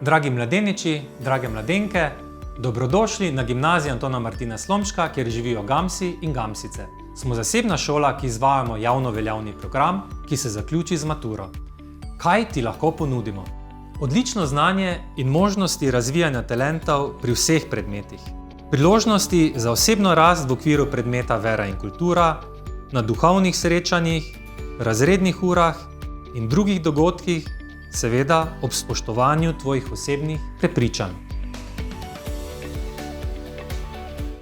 Dragi mladeniči, drage mladenke, dobrodošli na gimnazijo Antona Martina Slomška, kjer živijo Gamsi in Gamsice. Smo zasebna šola, ki izvajamo javno veljavni program, ki se zaključi z maturo. Kaj ti lahko ponudimo? Odlično znanje in možnosti razvijanja talentov pri vseh predmetih. Priložnosti za osebno rast v okviru predmeta vera in kultura, na duhovnih srečanjih, razrednih urah in drugih dogodkih, seveda ob spoštovanju tvojih osebnih prepričanj.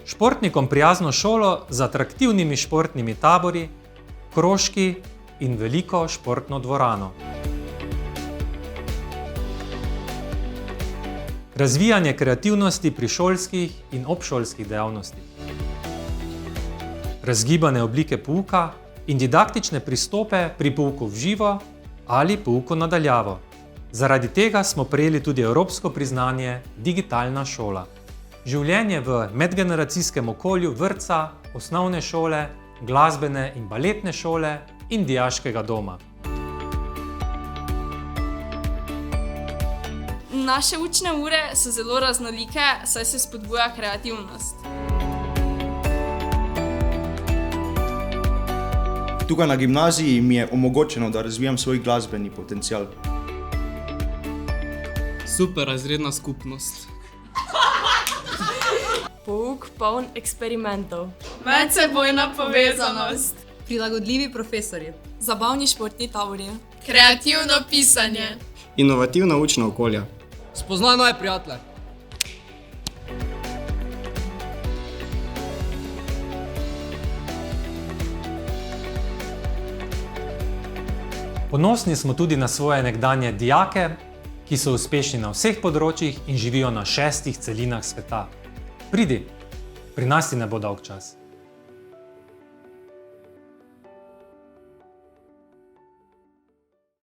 Športnikom prijazno šolo z atraktivnimi športnimi tabori, krožki in veliko športno dvorano. Razvijanje kreativnosti pri šolskih in obšolskih dejavnostih. Razgibane oblike pouka in didaktične pristope pri pouku v živo ali pouku na daljavo. Zaradi tega smo prejeli tudi evropsko priznanje Digitalna šola. Življenje v medgeneracijskem okolju vrtca, osnovne šole, glasbene in baletne šole in dijaškega doma. Naše učne ure so zelo raznolike, saj se spodbuja kreativnost. Tukaj na gimnaziji mi je omogočeno, da razvijam svoj glasbeni potencial. Super razredna skupnost. Pouk poln eksperimentov. Medsebojna povezanost. Prilagodljivi profesorji. Zabavni športni tabori. Kreativno pisanje. Inovativna učna okolja. Spoznaj nove prijatelje. Ponosni smo tudi na svoje nekdanje dijake, ki so uspešni na vseh področjih in živijo na 6 celinah sveta. Pridi, pri nas ti ne bo dolg čas.